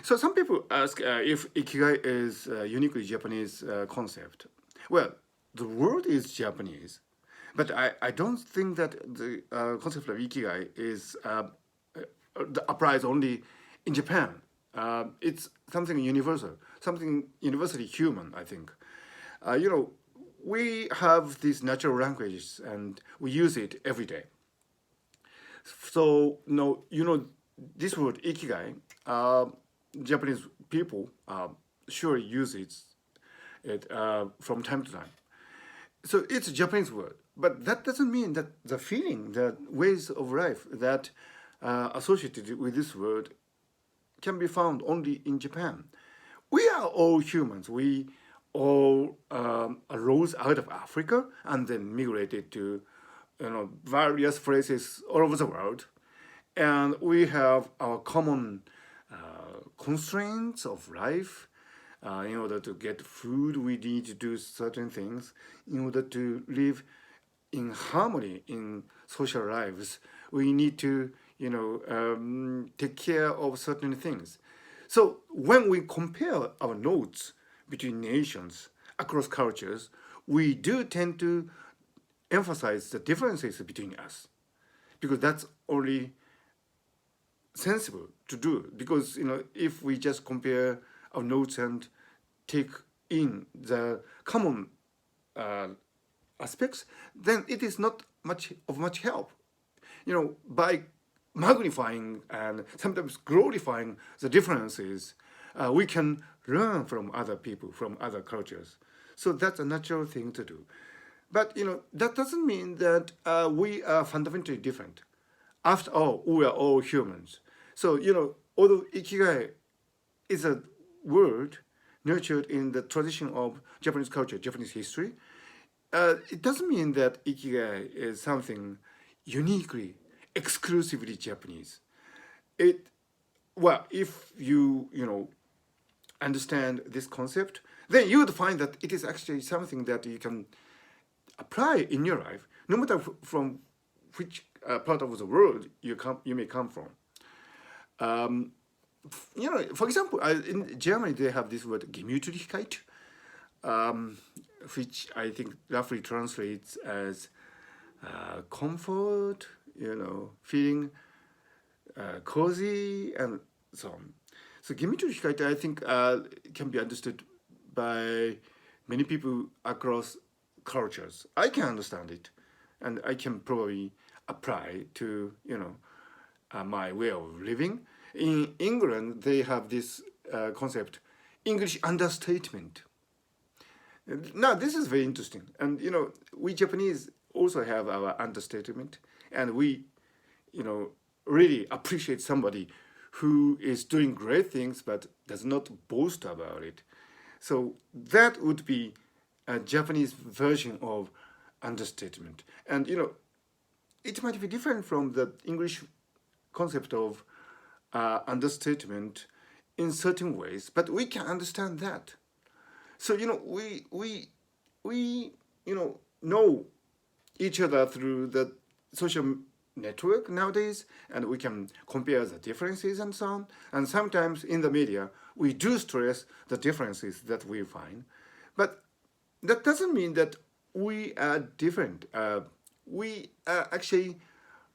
So some people ask if ikigai is a uniquely Japanese concept. Well, the word is Japanese, but I don't think that the concept of ikigai is applies only in Japan. It's something universal, something universally human, I think. You know, we have these natural languages and we use it every day. So, no, this word ikigai, Japanese people sure use it from time to time. So it's a Japanese word, but that doesn't mean that the feeling, the ways of life that associated with this word can be found only in Japan. We are all humans. We all arose out of Africa and then migrated to various places all over the world, and we have our common constraints of life. In order to get food, we need to do certain things. In order to live in harmony in social lives, we need to, take care of certain things. So when we compare our notes between nations across cultures, we do tend to emphasize the differences between us because that's only sensible to do. Because if we just compare our notes and take in the common uh, aspects, then it is not much help. By magnifying and sometimes glorifying the differences, we can learn from other people, from other cultures. So that's a natural thing to do. But that doesn't mean that we are fundamentally different. After all, we are all humans. So although ikigai is a word nurtured in the tradition of Japanese culture, Japanese history, it doesn't mean that ikigai is something uniquely, exclusively Japanese. It well, if you understand this concept, then you would find that it is actually something that you can apply in your life, no matter from which part of the world you may come from. Um, for example, in Germany they have this word Gemütlichkeit, which I think roughly translates as comfort, feeling cozy, and so on. So Gemütlichkeit, I think, can be understood by many people across cultures. I can understand it, and I can probably apply to my way of living. In England, they have this concept, English understatement. Now, this is very interesting, and we Japanese also have our understatement, and we, really appreciate somebody who is doing great things but does not boast about it. So that would be a Japanese version of understatement. And it might be different from the English concept of understatement in certain ways, but we can understand that. So we know each other through the social network nowadays, and we can compare the differences and so on. And sometimes in the media, we do stress the differences that we find, but that doesn't mean that we are different. We are actually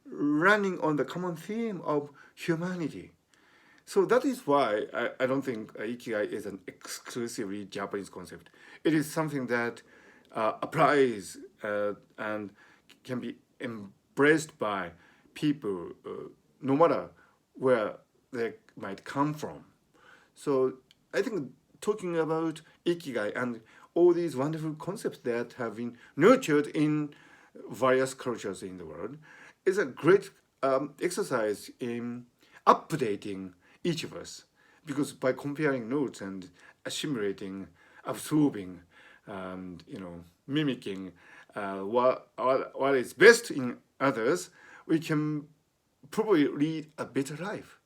running on the common theme of humanity. So that is why I don't think ikigai is an exclusively Japanese concept. It is something that applies and can be embraced by people, no matter where they might come from. So I think talking about ikigai and all these wonderful concepts that have been nurtured in various cultures in the world is a great exercise in updating each of us, because by comparing notes and assimilating, absorbing, and mimicking what is best in others, we can probably lead a better life.